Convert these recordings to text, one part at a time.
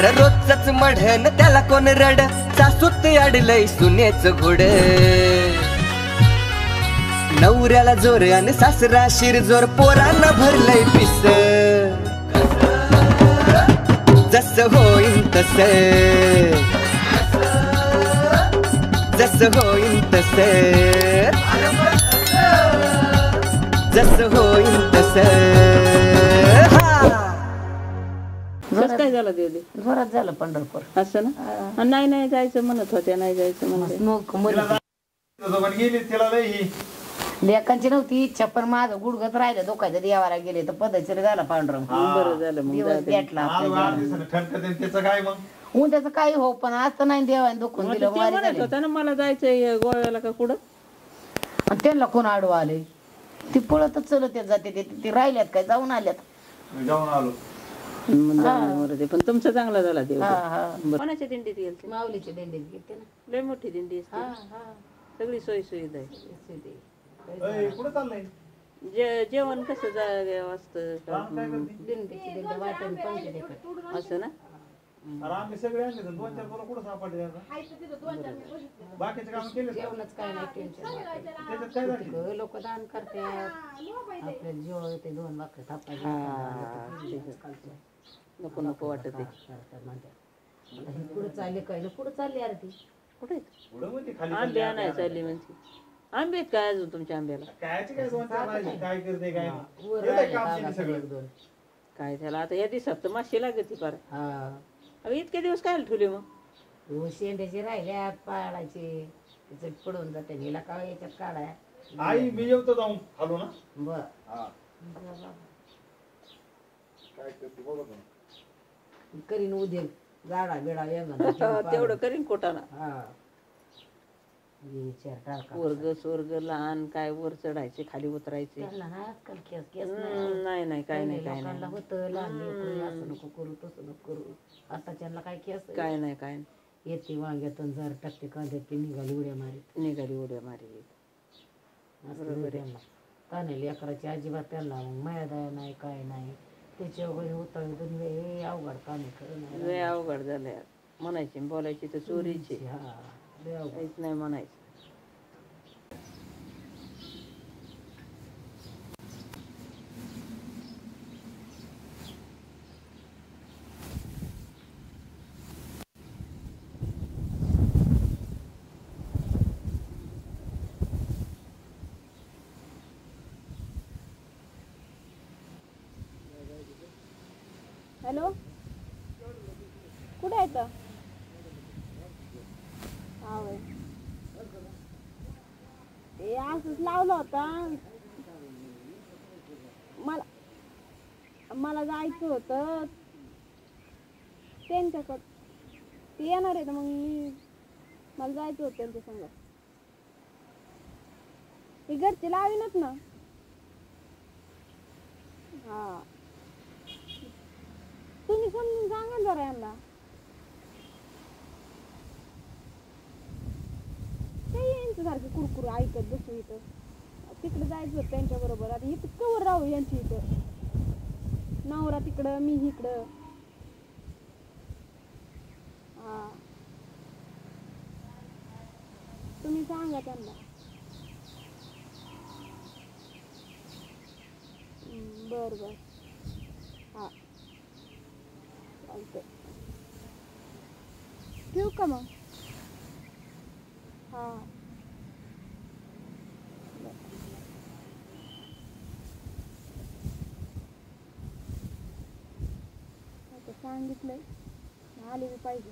अरे रोजच मढन त्याला कोण रड सासूत अडलय सुनेच घोड नवऱ्याला जोर आणि सासरा शिरजोर पोरांना भरलंय पिस जस होईन तस जस होईन तस जस होईन तस कसं काय झालं दीदी जोरात झालं पंढरपूर असं ना नाही नाही जायचं म्हणत होत्या नाही जायचं म्हणत लेखांची नव्हती इच्छा पण माझं गुडघत राहिलं धोकायचं देवाला गेले तर पद्धतशीर झाला पांडुरंग बरं झालं मग दिवस भेटला त्याचं काही हो पण आज तर नाही देवाने दुखून दिलं वारी म्हणत झाली. होता ना मला जायचंय गोव्याला का कुठं आणि त्यांना कोण आडवं आले ती पळतच चलत जाते ते राहिल्यात काय जाऊन आल्यात जाऊन आलो ते पण तुमचं चांगला झाला देव हा हा कोणाच्या दिंडीत गेलते माऊलीच्या दिंडीत गेलते ना लय मोठी दिंडी असते हा हा सगळी सोयी सुविधा आहे कुठे चाललंय जेवण कसं असतं दिंडीची दिंडी वाटून पंचायत असं ना अरे आम्ही सगळे आणले तर 2-4 पोरं कुठं सापडले बाकीचे काम केले जेवणच काय नाही टेन्शन त्याच्यात काय झालं लोक दान करतात आपल्या जेवण ते 2 भाकरी थापायचे नको नको वाटत आहे पुढे चालले काय पुढे चालली अरे ती कुठे पुढं म्हणते खाली आंबे आणायला चालली म्हणते आंबे आहेत काय अजून तुमच्या आंब्याला कायचे काय 2-4 राहिले काय करते काय वर नाही राहिलं काम दादा केलं सगळं 1-2 काय त्याला आता या दिवसात तर माशी लागते फार हा अगं इतके दिवस काय ठेवले मग शेंड्याचे राहिल्या पाळायचे तिचं पडून जाते हिला का याच्यात काढाय आई मी येतो जाऊन खालो ना बर हा काय करते बोलत करीन उद्या गाडा बिडा तेवढं करीन कोटाना हा विचार टाका वर्ग स्वर्ग लहान काय वर चढायचे खाली उतरायचे त्यांना ना आजकाल केस केस नाही नाही काय नाही काय लोकांना नाही होतं लहान लेकरं असं नको करू तसं नको करू आता त्यांना काय केस काय नाही काय नाही येते वांग्यातून जर टाकते कांद्यात ते निघाली उड्या मारीत निघाली उड्या मारली बरोबर त्यांना काने लेकराची अजिबात त्यांना मग माया दया नाही काय नाही त्याच्या वगैरे उतळी दोन हे अवघड काने खरं नाही लय अवघड झालंय म्हणायची बोलायची तर चोरीची हा लय अवघड काहीच नाही म्हणायचं हॅलो कुठे आहे तर ते असंच लावलं होता मला जायचं होतं त्यांच्याकडं ते येणार आहे तर मग मला जायचं होतं त्यांच्या संग ते घरचे लावीनच ना हा तुम्ही समजून सांगा जरा यांना काही यांचं सारखं कुरकुर ऐकत बसू इथं तिकडे जायचं होतं त्यांच्या बरोबर आता इथं कवर राहू यांची इथं नवरा तिकडं मी इकडं हा तुम्ही सांगा त्यांना बर बर हा चालतंय ठेवू का मग हा आता सांगितलंय आले बी पाहिजे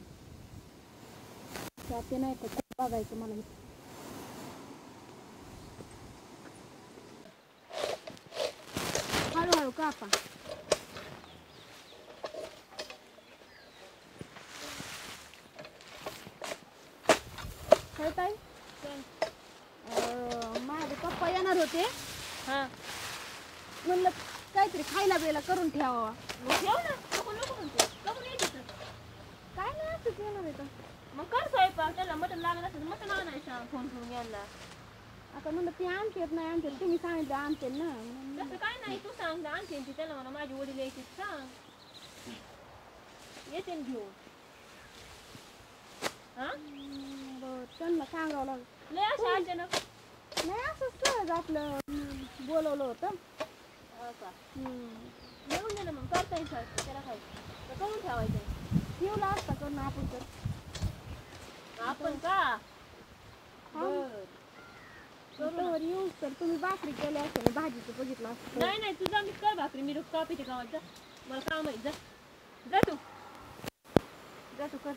जाते नाही तर बघायचं मला इथं हळूहळू कापा काय ताई माझे पप्पा येणार होते हा म्हणलं काहीतरी खायला बियला करून ठेवावा ठेव ना नको नको म्हणते करून यायचं काय नाही असंच येणार आहे तर मग कर स्वयंपाक त्याला मटण लागत असेल मटण आणायचं फोन करून यायला आता म्हणलं ते आणतेत नाही आणते तुम्ही सांगितलं आणते ना तसं काय नाही तू सांग आणते ती त्याला म्हणा माझी वडील यायची सांग येते ना घेऊन. हा बरं त्यांना सांगावं लागलं. लय अशा अचानक नाही असंच सहज आपलं बोलवलं होतं. हो का येऊन दे ना मग करता येईल सर त्याला काय तर करून ठेवायचं ठेवला असता करून आपण तर आपण का बर तर येऊ तर तुम्ही भाकरी केल्या असेल भाजीचं बघितलं असतं. नाही नाही तुझा मी कर भाकरी मी कॉपीच्या गावात जा मला काम आहे जा जा तू कर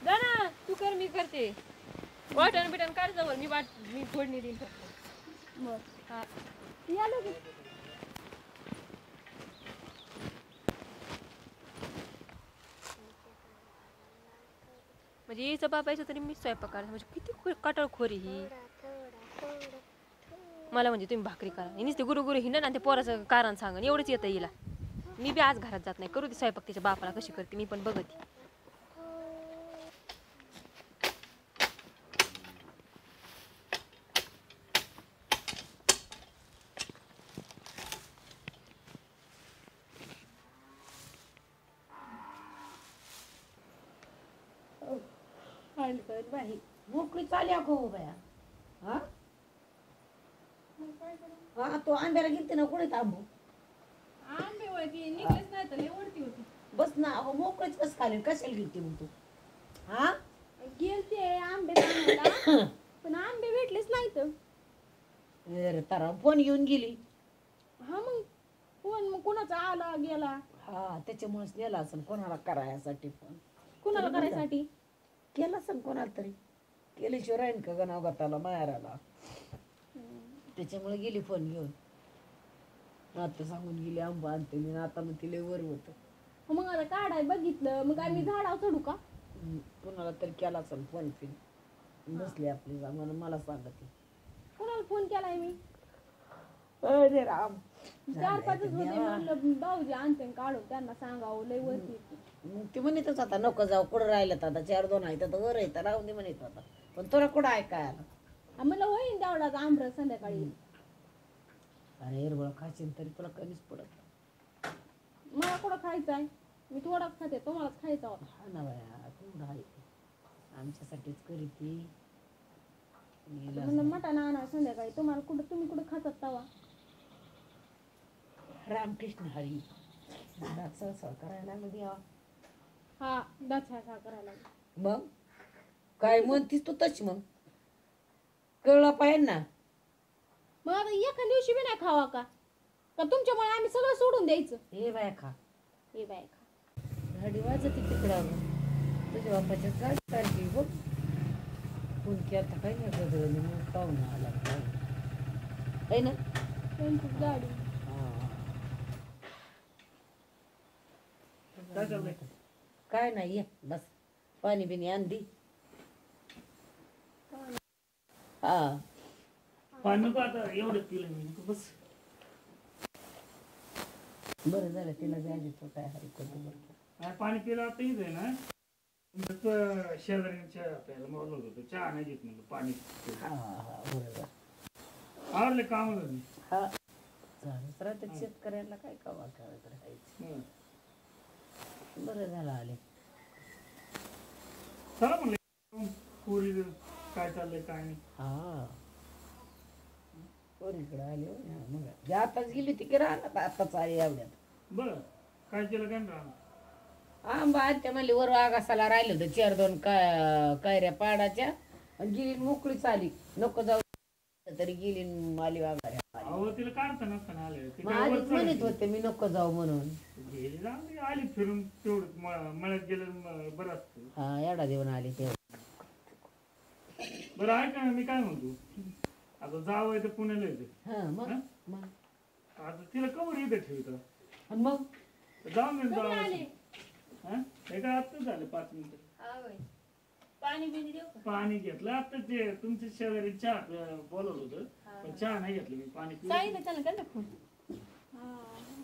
जा ना तू कर मी करते वाटण बिटण काढ जवळ मी फोडणी देईन फक्त बरं हा यालो की म्हणजे हिचं बापायचं तरी मी स्वयंपाक करायचं म्हणजे किती कटाळखोरी ही मला म्हणजे तुम्ही भाकरी करा नुसते गुरु हिंडा ना ते पोराचं कारण सांगा एवढंच येतं हिला मी बी आज घरात जात नाही करू दे स्वयंपाक तिच्या बापाला कशी करते मी पण बघते बाई मोकळी चाल्या गो बाया. हा हा तो आंब्याला गेलते ना कुठे थांबू आंबे वळती निघलेच नाही तर लय ओढती होती. बस ना अहो मोकळीच कसं खाली कशाला गेलते मग तू. हा गेलते आंबे आणायला पण आंबे भेटलेच नाही तर. अरे तारा फोन घेऊन गेली. हा मग फोन मग कोणाचा आला गेला हा त्याच्यामुळेच नेला असेल कोणाला करायसाठी फोन. कुणाला करायसाठी केला असेल कोणाला तरी केल्याशिवाय राहीन का गणाव गताला मायाराला. त्याच्यामुळे गेली फोन घेऊन आता सांगून गेली आंबा आणते मी आता मग तिला वर होत. मग आता काढाय बघितलं मग आम्ही झाडावर चढू का कोणाला तरी केला असेल फोन फिन बसली आपली जाऊन मला सांगते कुणाला फोन केलाय मी अरे राम 4-5 होते म्हणलं भाऊजी आणते काढून त्यांना सांगावं लय वरती येते. मग ती म्हणतच आता नको जाऊ कुठं राहिलं आता 4-2 आहे तर वर आहे तर राहून दे म्हणत होता पण तुला कुठं ऐकायला म्हणलं होईन तेवढाच आंबरस संध्याकाळी. अरे हिरवळ खाशील तरी तुला कमीच पडत. मला कुठं खायचंय मी थोडाच खाते तुम्हालाच खायचा होता. हा ना बाया तेवढं आहे आमच्यासाठीच करी ती म्हणलं मटण आणा संध्याकाळी तुम्हाला कुठं तुम्ही कुठं खातात तवा. रामकृष्ण हरी सळसळ करायला मध्ये हा दछा करायला मग काय म्हणतीस तू तशी मग कळलं पाहिजे ना. मग आता एखाद्या दिवशी बी नाही खावा का तुमच्यामुळे आम्ही सगळं सोडून द्यायचं. हे बाया खा हे बाय खा गाडी वाजत तिकडं तुझ्या बापाच्या गाडी सारखी बघ कोणती आता काही नाही गजरली मग पाहून आला आहे ना त्यांचीच गाडी. काय चाललंय काय नाही ये बस पाणी बिनी आण दी. हा पाणी नको आता एवढं पिलं मी नको बस बरं झालं तिला द्यायची तो काय हरी करतो बरं. पाणी पिलं आता येत आहे ना तुमचं शेजाऱ्यांच्या प्यायला बोलवलं होतं चहा नाही घेत म्हणलं पाणी हा हा बरोबर आवडले काम झाली हा झालं तर आता शेतकऱ्यांना काय कावा करायचं राहायचं. बरं झालं आले चला म्हणलं पुरी काय चाललंय काय नाही. हा पोरीकडे आले मग आताच गेली तिकडे राहणार आताच आली एवढ्यात. बरं काय केलं काय राहणार आंबा आत्या म्हणली वर आगासाला राहिलं होतं 4-2 कायऱ्या पाडाच्या आणि गेली मोकळीच आली नको जाऊ तरी गेली आली वागाऱ्या. अहो तिला काढता नसताना आले मग आधीच म्हणत होते मी नको जाऊ म्हणून. गेली जाऊन आली फिरून तेवढं मळ्यात गेलं बरं असतं. हा एवढा देऊन आली तेव्हा. बरं ऐका ना मी काय म्हणतो आता जावं आहे तर पुण्याला येते हा मग हा? मग आता तिला कवर इथे ठेवतं आणि मग जाऊन दे जावं हा हे काय आत्ताच झालं 5 मिनिटं पाणी बिणी देऊ का पाणी घेतलं आता ते तुमच्या शेजारी चहा बोलवलं होतं पण चहा नाही घेतलं मी पाणी पिलं. सांगितलं त्याला कर ना फोन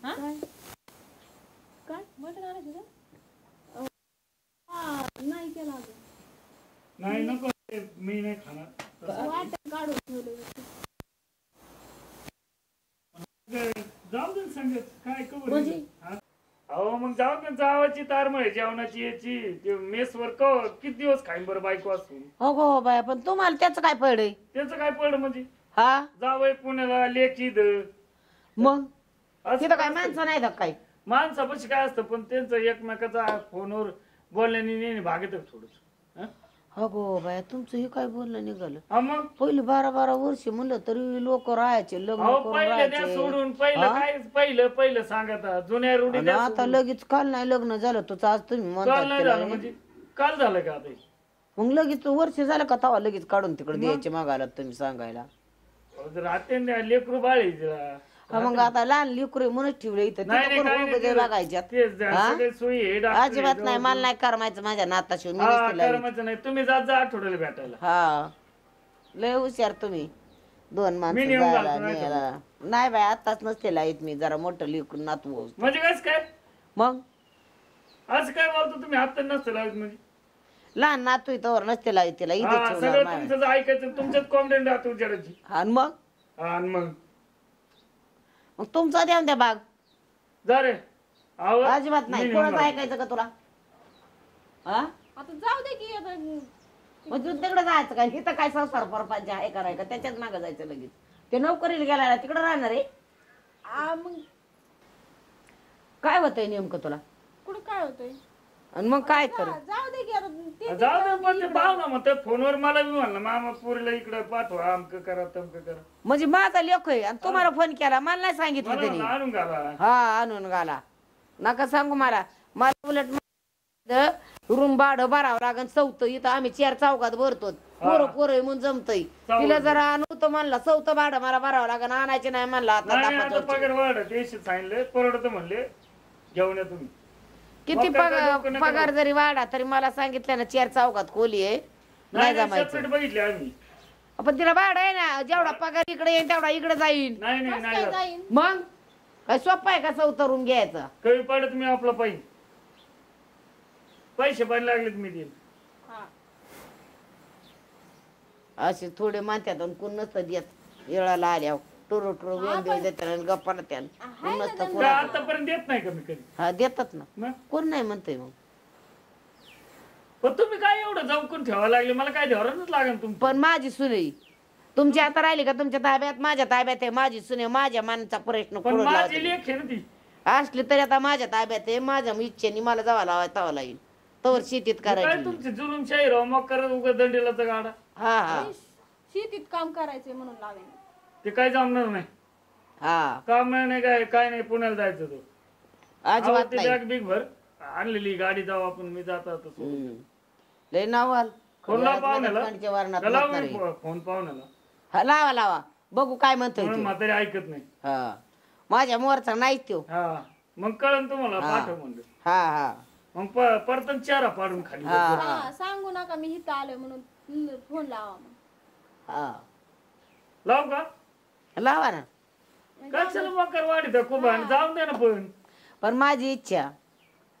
हा हा काय मटण आणायचं का हा नाही केला अजून. नाही नको ते मी नाही खाणार तसं. वाटण काढून ठेवले जाऊ दे ना संगत काय कवर म्हणजे? हा? अहो मग जाऊ ना जावाची तारमळ जेवणाची याची ते मेसवर किती दिवस खाईन बरं बायको असून. हो गो बाया, पण तुम्हाला त्याचं काय पडय? त्याचं काय पडलं म्हणजे हा जावय पुण्याला लेखी मग तिथं काय माणसं नाही काय? माणसापाशी काय असतं पण त्यांचं एकमेकाचा फोनवर बोलण्याने भागत थोडस. हो गो बाया, तुमचं हे काय बोलणं निघालं? हा मग पहिले 12-12 वर्ष म्हणलं तरी लोक राहायचे, लग्न अहो करून पहिलं त्या राहायचे. सोडून पहिलं काय पहिलं सांगत जुन्या रूढी आणि त्या आता सोडून. लगेच काल नाही लग्न झालं तुझं, आज तुम्ही काल म्हणता नाही झालं म्हणजे काल झालं का आता? मग लगेच वर्ष झालं का तवा लगेच काढून तिकडे द्यायचे मागायला तुम्ही सांगायला? अहो, जर आता लेकरू बाळे जरा. हा, मग आता लहान लिकरे म्हणून ठेवले इथं नाही, तिथं नाही, कोण काय उभं नाही, बघायच्यात. तेच द्या, हा? सगळे सोयी आहे, डॉक्टर अजिबात आहे, नाही, मला नाही करमायचं माझ्या नाताशिव मी हा नसते लावीत. कर्माचं नाही तुम्ही जात जा आठवड्याला भेटायला. हा लय हुशार तुम्ही, 2 माणसं मी नेऊन जायला घालतो, नाही न्यायला. नाही बाय, आताच नसते लाईत मी, जरा मोठं लिकून नातू. म्हणजे कस काय मग असं काय बोलतो तुम्ही आता नसतं लावत म्हणजे? लहान नातू इथं नसते लाईत तिला इथे हा, ठेवणार सगळं नाही. तुमचं जे ऐकायचं तुमच्यात कॉन्फिडंट राहतो उजेडाची. आणि मग आणि मग तुमचा द्या त्या बाग जा रे आवाज अजिबात नाही, मी नेऊन कोणाचं घालतो. ऐकायचं का तुला? हा आता जाऊ दे की आता मग तू तिकडे जायचं काय? इथं काय संसार परपांच आहे करायचं, त्याच्यात मागं जायचं लगेच. ते नोकरीला गेला तिकडे राहणार आहे. मग काय होतंय नेमकं तुला? कुठं काय होतंय? आणि मग काय कर? जाऊ दे की आता ते जाऊ दे पण ते पाहू ना मग ते फोनवर मला बी म्हणलं मामा पुरीला इकडे पाठवा अमक करा तमक करा. म्हणजे माझा लेख आहे आणि तुम्हाला फोन केला, मला नाही सांगितलं मला त्यांनी. म्हणलं आणून घाला. हा आणून घाला, नका सांगू मला. मला उलट रूम भाडं भरावं लागेल 4th. इथं आम्ही 4 चौकात भरतो, पोरं म्हणून जमतय. तिला जरा आणू तर म्हणला 4th भाडं मला भरावं लागेल, आणायचे नाही म्हणला. आता नाही आता 5 पगार वाढत देश सांगितलं परवडत म्हणले घेऊन या तुम्ही. किती मग काय डोकं नका पगार जरी वाढा तरी मला सांगितलं ना 4 चौकात खोली आहे, नाही जमायचं. सेपरेट बघितले आम्ही. पण तिला भाडं आहे ना, जेवढा पगार इकडे येईल तेवढा इकडे जाईल. नाही नाही नाही जात. जाईन. मग काय सोपं आहे का 4th रूम घ्यायचा? कमी पाडत मी आपला पाहिजे पैसे पण लागलेत मी देईन. हा. असे थोडे मानतात आणि कोण नसतं देत. येळाला आल्या टुरू वेळ देतात आणि गप्पा त्यान कोण नसतं का कोण. आतापर्यंत देत नाही का मी कधी? हा देतात ना, मग? कोण नाही म्हणतंय. मग पण तुम्ही काय एवढं जाऊन ठेवायला लागले मला काय धोरणच लागेल तुमचं. पण माझी सुनई तुमची आता राहिली का तुमच्या ताब्यात? माझ्या ताब्यात आहे माझी सुने, माझ्या मानाचा प्रश्न पण पुढं माझी लावते. लेख आहे ना ती. असली तरी आता माझ्या ताब्यात आहे, माझ्या इच्छेने मला जावा लावाय तवा लाईन तवर शेतीत काय करायची. तुमची जुलूमशाही राव मग करत उगा दंडीलाचा गाडा हा हा शेतीत काम करायचंय म्हणून लावेन. ते काय जमणार नाही. हा काम नाही काय नाही पुण्याला जायचं तो. अजिबात ते नाही. बॅग बिग भर आणलेली गाडी जाऊ आपण मी जाता हम्म. लय नावाल फोन लाव पाहुण्याला वर्णात लाव नसणार आहे. मी फोन पाहुण्याला हा, लावा लावा बघू काय म्हणतोय म्हणून ते. म्हातारी ऐकत नाही. हा माझ्या मोरचा नाहीच तो. हा मग कळन तुम्हाला हा. पाठव म्हणलं. हा हा मग परतन चारा पाडून खाली हा. हा, सांगू नका मी इथं आलोय म्हणून फोन लावा मग. हा लाव का लावा ना. काय चला मकर वाढीत खूप आणि जाऊन दे ना पण माझी इच्छा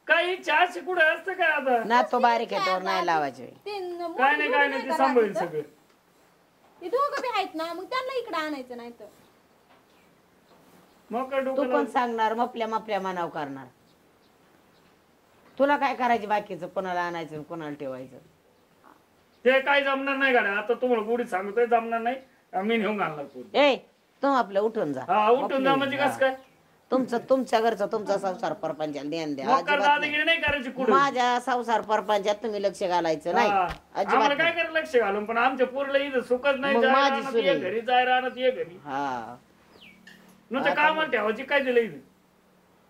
काय इच्छा अशी कुठे असतं काय आता ना तो बारीक आहे त्यावर नाही लावायचे. ते काय नाही ते सांभाळेल सगळं. ते दोघं बी आहेत ना, मग त्यांना इकडे आणायचं नाही तर. मकर तू डोकं पण सांगणार मपल्या मानाव करणार. तुला काय करायचे बाकीचं, कोणाला आणायचं कोणाला ठेवायचं? ते काय जमणार नाही गाड्या आता तुम्हाला गोडी सांगतोय जमणार नाही मी नेऊन घालणार पोरी. ए तुम आपलं उठून जा. हा उठून जा म्हणजे कसं काय तुमच्या घरचा तुमचा संसार परपंचाला ध्यान द्या. मकर अजिबात नाही. दादागिरी नाही करायची कुठे माझ्या संसार परपंचात तुम्ही लक्ष घालायचं नाही आम्हाला अजिबात काय नाही. करायला लक्ष घालून पण आमच्या पोरला इथं सुखच नाही मग जायला माझी रानात सुने. ये घरी जाय राहणार ये घरी हा नुसतं कामाला ठेवायची काय दिलं इथं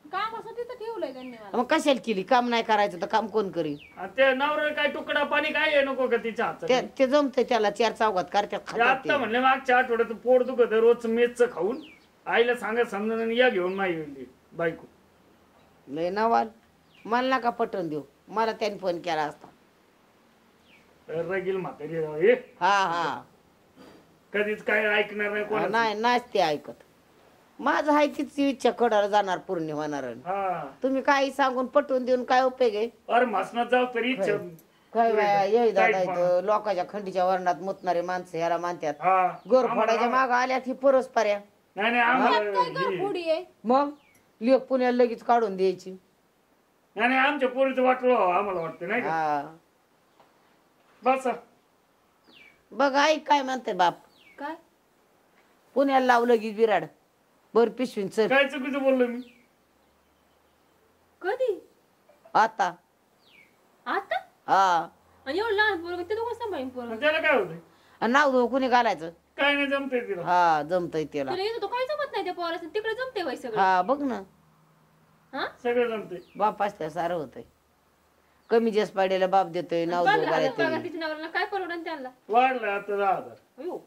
कामासाठी तर ठेवलंय त्यांनी मला. मग कशाला केली? काम नाही करायचं तर काम कोण करी? आणि ते नवरा काय तुकडा पाणी काय आहे नको का तिच्या हातात ते जमतंय त्याला 4 चौघात करतात खातात आता ते. म्हणले मागच्या आठवड्यात पोट दुखत रोज मेचचं खाऊन आईला सांगत समजून या घेऊन माई बायको लय नवाल मला नका पटवून देऊ, मला त्याने फोन केला असता. रगील म्हातारी राव हे हा हा कधीच काय ऐकणार नाही कोणा नाही नाच ते ऐकत. माझं आहे तीच इच्छा कडाला जाणार पूर्ण होणार. हा तुम्ही काही सांगून पटवून देऊन काय उपयोग आहे? अरे मसनात जाऊ तरी इच्छा काय बाया, ये दादा काय इथं लोकांच्या खंडीच्या वर्णात मुतणारे माणसं ह्याला मानतात. हा गोरफोडाच्या माग आल्यात ही परस्पर्या. नाही नाही त्यात काय आम्हाला गरफोडी आहे? मग लेख पुण्याला लगेच काढून द्यायची. नाही आमच्या पोरीचं वाटलं आम्हाला वाटतं नाही का हा बस बघ ऐक काय म्हणते बाप काय पुण्याला लावलं की विराड बर पिशवीन चल काय चुकीचं बोललो मी कधी आता आता हा आणि एवढं लहान पोरग ते दोघं सांभाळून पोरग आणि त्याला काय होतंय आणि नाव धो कुणी घालायचं काय नाही जमतंय तिला हा जमतय त्याला तुला येतो तो काय जमत नाही त्या पोराचं तिकडे जमते बाई सगळं हा बघ ना हा सगळं जमतंय बाप असल्या सारं होतंय कमी जास्त पाड्याला बाप देतोय नाव धो 15,000 घालायचं पगार तिच्या नवऱ्याला काय परवडन त्यांना वाढलं आता 10,000 अयो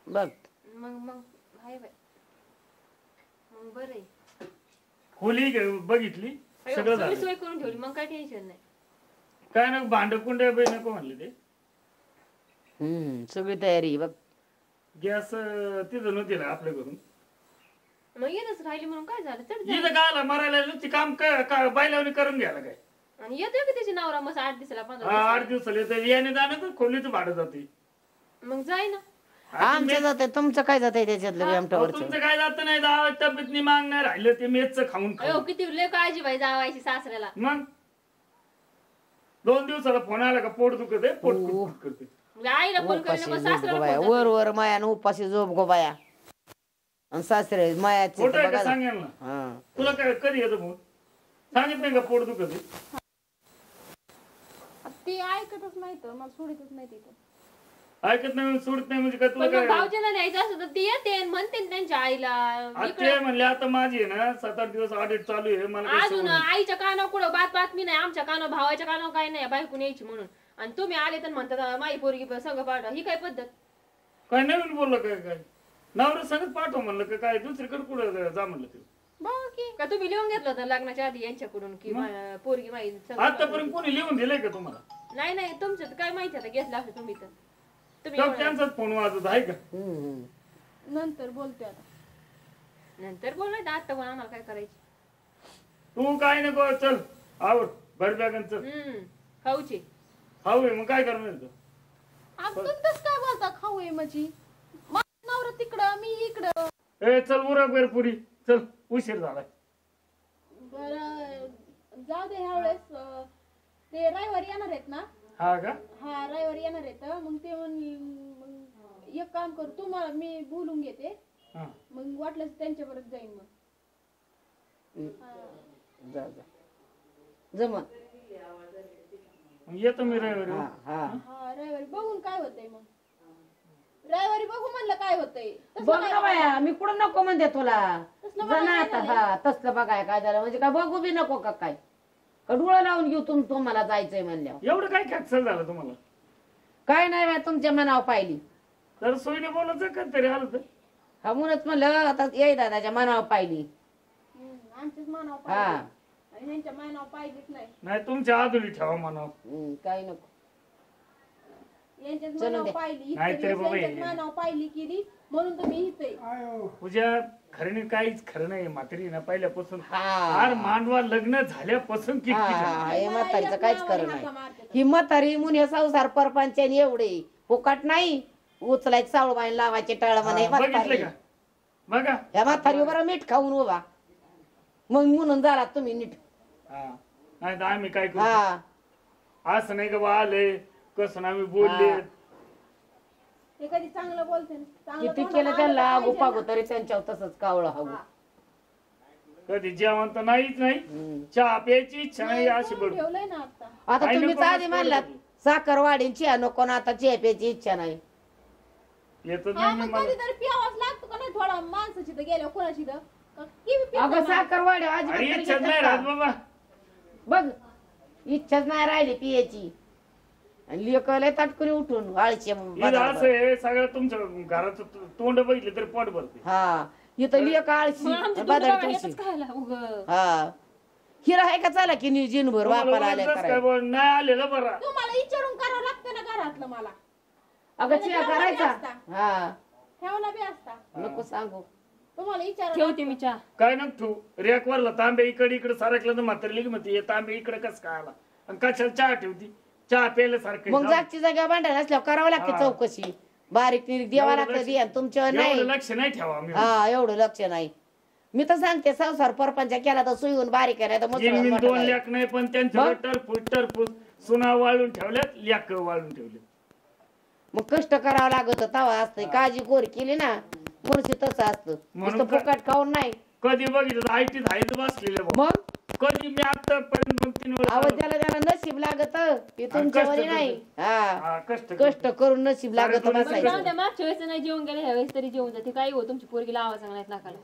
बघ मग हाय बाई मग बरं आहे खोली बघितली अयो, सगळं सगळी झालं सोय करून ठेवली मग काय टेन्शन नाही काय ना भांड कुंड्या बाई नको म्हणले ते सगळी तयारी बघ गॅस तिथं नव्हती आपल्या घरून मग येतच राहिली म्हणून काय झालं चढ जा. इथं काय मरायला नुसती काम बायलावणी करून घ्यायला काय आणि येतोय की त्याची नवरा मग 8 दिवसाला 15 हा 8 दिवसाला येतं याने जाणं तर खोलीचं भाडं जाते मग जाय ना आमचं जाते तुमचं काय जाते त्याच्यातलं अहो, आमच्यावरचं तुमचं काय जात नाही जावं तब्येतनी मागणार राहिलं ते मेचचं खाऊन अयो खाऊन किती लय काळजी बाई जावायची सासऱ्याला मग 2 दिवसाला फोन आला का पोट दुखत आहे पोट कुटकुट करते म्हणजे आईला फोन करू नको उपाशी झोप सासऱ्याला गो बाया फोन वर वर मायानं उपाशी झोप गो बाया आणि सासरे मायाचे खोटं तर आहे का बघा ना. सांगेल ना हा तुला काय कधी येतं फोन सांगित नाही का पोट दुखत आहे ते ऐकतच नाही तर मला सोडितच नाही तिथं ऐकत नाही सोडत नाही म्हणजे काय तुला पण मग काय भाऊजीला न्यायचं असं तर ती येते आणि म्हणते ना त्यांच्या आईला ते म्हणले आता माझी आहे ना 7-8 दिवस ऑडिट चालू आहे मला काही अजून सवय नाही. आईच्या कानावर कुठं बातमी नाही आमच्या कानावर भावाच्या कानावर काय नाही बायकून यायची म्हणून आणि तुम्ही आले तर म्हणतात माई पोरगी संघ पाठवा ही काय पद्धत काय नवीन बोललं काय नवरा सांगत पाठव म्हणलं का काय दुसरीकडे कुठं जा म्हणलं ते बघ की का तुम्ही लिहून घेतलं होतं लग्नाच्या आधी यांच्याकडून की पोरगी माई संघ आतापर्यंत कोणी लिहून दिलंय का तुम्हाला नाही नाही तुमचं काय माहिती आता घेतलं असं तुम्ही तर तुम्ही तर एवढं- त्यांचाच फोन वाजत आहे का नंतर बोलते आता नंतर बोलायचं आता कोण आम्हाला काय करायचं तू काय नको चल आवर भर बॅगन चल खाऊची खाऊ आहे, मग काय करणार तू तुम्हीच काय बोलता खाऊ आहे माझी माझा नवरा तिकडं मी इकडं ए चल उरा पुरी चल उशीर झालाय बरं जाऊ दे ह्या वेळेस ते रविवारी येणार आहेत ना हा का हा रविवारी येणार आहेत मग ते मग एक काम करू तुम्हाला मी बोलून घेते हा मग वाटलंच त्यांच्या परत जाईन मग जा जा जमन मग येतो मी रविवारी हा हा हा रविवारी बघून काय होतंय मग रविवारी बघू म्हणलं काय होतंय बघ ना बाया मी कुठं नको म्हणते तुला जा ना आता हा तसलं बघाय काय झालं म्हणजे काय बघू बी नको का काय का डोळं लावून घेऊ तुम्हाला जायचंय म्हणल्यावर एवढं काय कॅन्सल झालं तुम्हाला काय नाही बाया तुमच्या मनावर पाहिली तर सोयीने बोलायचं का तरी आलं तर हा म्हणूनच म्हणलं आता ये दादाच्या मनावर पाहिली आमच्याच मानावर हा पाहिजे आणि ह्यांच्या मानावर पाहिजेच नाही नाही तुमच्या आधुली ठेवा म्हणा काही नको यांच्याच चलू मानावर दे. पाहिली नाही इतके तरी दिवस बाबा यांच्याच हे- मानावर पाहिली केली म्हणून तुम्ही इथे पूजा खरं काहीच खरं नाही म्हातारी ना पहिल्यापासून हा. फार मांडवा लग्न झाल्यापासून हा किती हा हे म्हातारीचं काहीच खरं नाही ही म्हातारी मुनी संसार परपंचाने एवढे फुकट नाही उचलायचं सावळबाई लावायचे टळ म्हणे बघितलं म्हातारी का बघा या म्हातारी बरं मीठ खाऊन उभा मग म्हणून झाला तुम्ही नीट हा नाही तर आम्ही काय करू हा असं नाही का बा आले कसं आम्ही बोलले हे कधी चांगलं बोलते ना. चांगलं किती तोंडात केलं आलं त्यांना तर आगू पाहिजे पागू ना. तरी त्यांच्यावर तसंच कावळं हवं कधी जेवण तर नाहीच नाही चहा प्यायची इच्छा नाही अशी करून बरोबर ठेवलंय ना आता आता काही तुम्हीच नको आधी नको म्हणलात नको. साखर वाढीन चिया नको ना आता चिया प्यायची इच्छा नाही येतच हा नाही मग ना मला कधीतरी प्यावाच लागतो का नाही थोडा माणसाची तर गेल्या कोणाची तर का किती पितो अगं माणूस? साखर वाढी अरे अजिबात इच्छाच नाही तरी राहत घेतात बाबा का? बघ इच्छाच नाही राहिली पियाची आणि लेकरले ताटकुनी उठून आळचे इथं असं आहे सगळं तुमच्या घराचं तोंड बघितलं तरी पोट भरते हा इथं लेक आळशी मग आमची बाजारी दोघं तुळशी. येतच खायला उगं. हा हिरा आहे का चाला की नी जिनभर वापाला आल्या काय करायला बोल नाही आलेलं बरं तुम्हाला विचारून करावं लागतं ना घरातलं मला अगं चिया ठेवला बी करायचा असता. हा ठेवला बी असता नको सांगू तुम्हाला विचार ठेवते मी चहा काय ना तू रेक वरला तांबे इकडे सारखलं तर म्हातारी म्हणते हे तांबे इकडे कस काय आला आणि कशाला चहा ठेवती चहा प्यायला सारखं मग जागची जागा भांडण असल्यावर करावं लागते हा. चौकशी बारीक निरीक द्यावा एवढं लागतं लक्ष- ध्यान तुमच्यावर एवढं नाही लक्ष नाही ठेवा आम्ही हा एवढं लक्ष नाही मी तर सांगते संसार परपंच केला तर सुईहून बारीक आहे नाही तर येईन मुसळात मी मोठा 2 आहे. लेख नाही पण त्यांच्या टरपूस सुना वाळून ठेवल्यात लेख वाळून ठेवले. मग कष्ट करावं लागत तवा असतंय काळजी गोर केली ना मनुष्य तसं असतं म्हणून नुसतं फुकट खाऊन नाही. कधी बघितलं आयटीत हायच बसलेले भाऊ. मग कधी मी आतापर्यंत 2-3 अहो वेळा त्याला नशीब लागत हे तुमच्यावरी कष्ट नाही. हा हा, कष्ट कष्ट करून नशीब लागत सारे बसायचं. जाऊ द्या, मागच्या वेळेस नाही जेवण गेले ह्या वेळेस तरी जेवण जाते काही हो तुमची पोरगीला आवाज सांगण्यात नाकाला.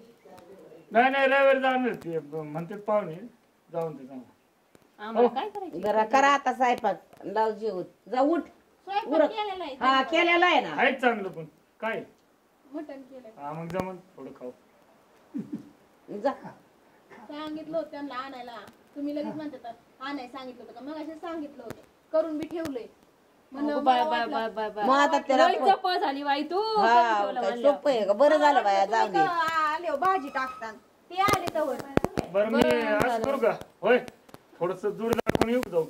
नाही रविवारी जाणार ते म्हणते पाहुणे जाऊन दे जाऊन. आम्हाला काय करायचं. जरा करा आता स्वयंपाक लाव जेवत जा उठ स्वयंपाक केलेला आहे हा केलेला आहे ना. आहेच चांगलं पण काय मटण केलं हा मग जमन थोडं खाऊ. जा सांगितलं होतं त्यांना आणायला तुम्ही लगेच म्हणतात आणाय सांगितलं होतं का मग असे सांगितलं होतं करून बी ठेवलंय म्हणलं बाय मला बाय वाटलं- बाय बाय बाय. मग आता त्याला लय चपळ झाली बाई तू. हा कधी ठेवलं काय म्हणल्यावर. सोपं आहे का बरं झालं बाया जाऊ दे. आले हो, भाजी टाकतात ते आले तर बरं मी असं करू का होय थोडस दूर दाखवून येऊ जाऊ.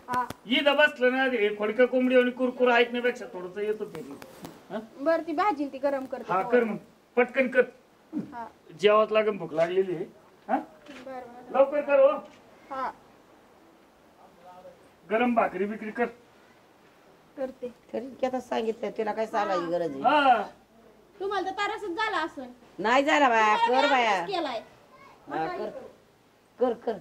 हा इथं बसलं ना हे खोडक्या कोंबडी आणि कुरकुर ऐकण्यापेक्षा थोडस येतो फिरून. बर ती भाजी ती गरम करते हा कर मग पटकन कर हा जेवात लागून भूक लागलेली आहे. हा बरं लवकर कर हो हा गरम भाकरी बिकरी कर. करते तरी की आता सांगितलं तिला काय सांगायची गरज आहे. हा तुम्हाला तर तारासच झाला असं नाही झाला बाया कर बाया केलाय हा, कर कर कर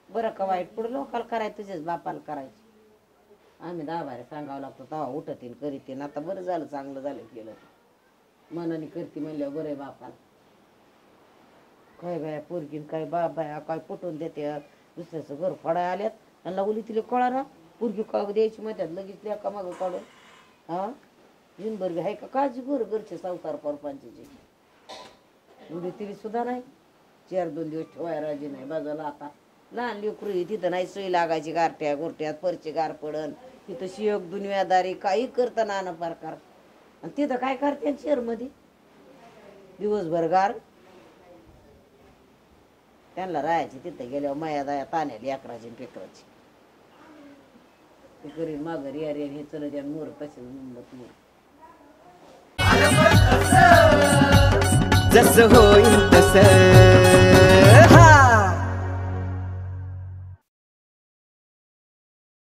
बरं का वाईट पुढे लोकाला करायचं तुझ्याच बापाला करायची. आम्ही 10 बाऱ्या सांगावं लागतो तेव्हा उठतीन करीतीन. आता बरं झालं चांगलं झालं केलं मनाने करते म्हणल्यावर बरं आहे बापाला. काय बाया पोरगीन काय बाप बाया काय पटवून देते दुसऱ्याचं घर फोडाय आल्यात आणि लागली तिला कळा ना पोरगी का द्यायची म्हणतात लगेच लेका मागं काढून. हा जिनभर आहे का काळजी बरं घरचे संसार परपांची एवढी तिरी सुद्धा नाही 4-2 दिवस ठेवाय राजी नाही बाजूला. आता लहान लेकरू आहे तिथं नाही सोयी लागायची गारट्या गोरट्यात परची गार पडन तिथं शियोग दुनियादारी काही करतं नाना प्रकार. आणि तिथं काय करते शहरमध्ये दिवसभर गार त्यांना राहायची तिथं गेल्यावर माया दया ताण्याली अकराची पेकराची ते करीन माघारी अरे हे चलत या मोर तसेच मुंबत मोर. जसं होईल तसं